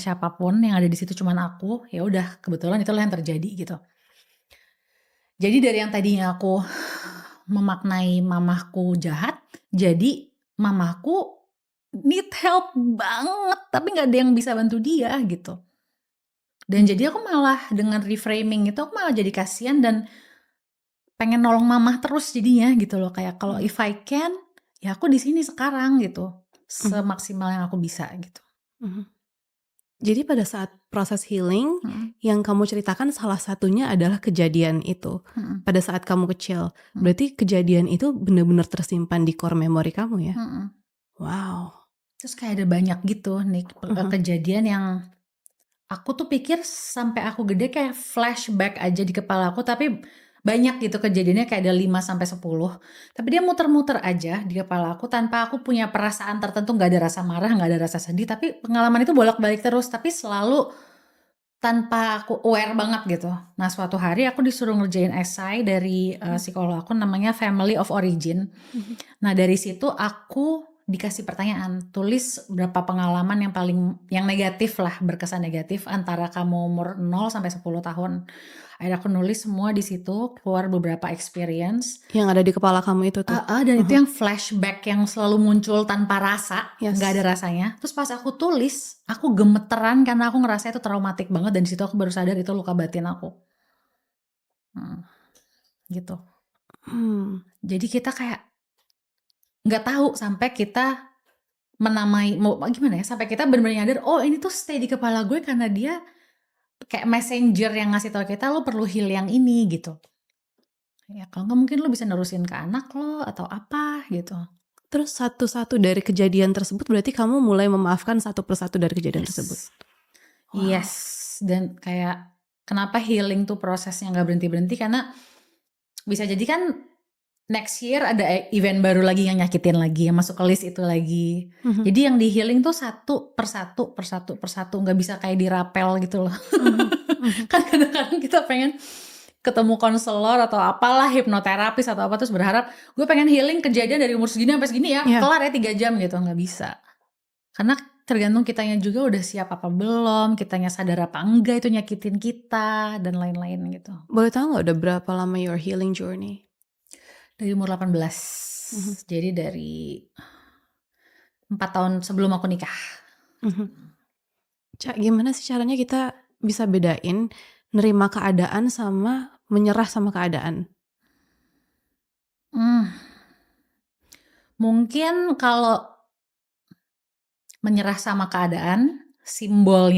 siapapun, yang ada di situ cuman aku, ya udah kebetulan itulah yang terjadi gitu. Jadi dari yang tadinya aku memaknai mamahku jahat, jadi mamahku need help banget, tapi nggak ada yang bisa bantu dia gitu. Dan jadi aku malah dengan reframing itu aku malah jadi kasihan dan pengen nolong mamah terus jadinya gitu loh, kayak kalau if I can, ya aku di sini sekarang gitu, semaksimal yang aku bisa gitu. Jadi pada saat proses healing, yang kamu ceritakan salah satunya adalah kejadian itu. Pada saat kamu kecil, berarti kejadian itu benar-benar tersimpan di core memory kamu ya? Wow. Terus kayak ada banyak gitu nih kejadian yang aku tuh pikir sampai aku gede kayak flashback aja di kepala aku, tapi banyak gitu kejadiannya kayak ada 5-10. Tapi dia muter-muter aja di kepala aku tanpa aku punya perasaan tertentu, nggak ada rasa marah, nggak ada rasa sedih, tapi pengalaman itu bolak-balik terus, tapi selalu tanpa aku aware banget gitu. Nah suatu hari aku disuruh ngerjain esai dari psikolog aku namanya Family of Origin. Nah dari situ aku dikasih pertanyaan, tulis berapa pengalaman yang negatif lah, berkesan negatif antara kamu umur 0 sampai 10 tahun. Akhirnya aku nulis semua di situ, keluar beberapa experience. Yang ada di kepala kamu itu tuh? Dan itu yang flashback yang selalu muncul tanpa rasa, Yes. nggak ada rasanya. Terus pas aku tulis, aku gemeteran karena aku ngerasa itu traumatik banget dan di situ aku baru sadar itu luka batin aku. Gitu. Jadi kita kayak nggak tahu sampai kita menamai, gimana ya, sampai kita benar-benar nyadar, oh ini tuh stay di kepala gue karena dia kayak messenger yang ngasih tahu kita lo perlu heal yang ini gitu. Ya kalau nggak mungkin lo bisa nerusin ke anak lo atau apa gitu. Terus satu-satu dari kejadian tersebut berarti kamu mulai memaafkan satu persatu dari kejadian tersebut? Wow. Yes, dan kayak kenapa healing tuh prosesnya nggak berhenti-berhenti, karena bisa jadi kan next year ada event baru lagi yang nyakitin lagi, yang masuk ke list itu lagi. Jadi yang di healing tuh satu persatu, nggak bisa kayak dirapel gitu loh. Kan kadang-kadang kita pengen ketemu konselor atau apalah, hipnoterapis atau apa, terus berharap gue pengen healing kejadian dari umur segini sampai segini ya, kelar ya 3 jam gitu, nggak bisa. Karena tergantung kitanya juga udah siap apa belum, kitanya sadar apa enggak itu nyakitin kita dan lain-lain gitu. Boleh tahu nggak udah berapa lama your healing journey? Dari umur 18, jadi dari 4 tahun sebelum aku nikah. Cak, gimana sih caranya kita bisa bedain nerima keadaan sama menyerah sama keadaan? Mungkin kalau menyerah sama keadaan, simbolnya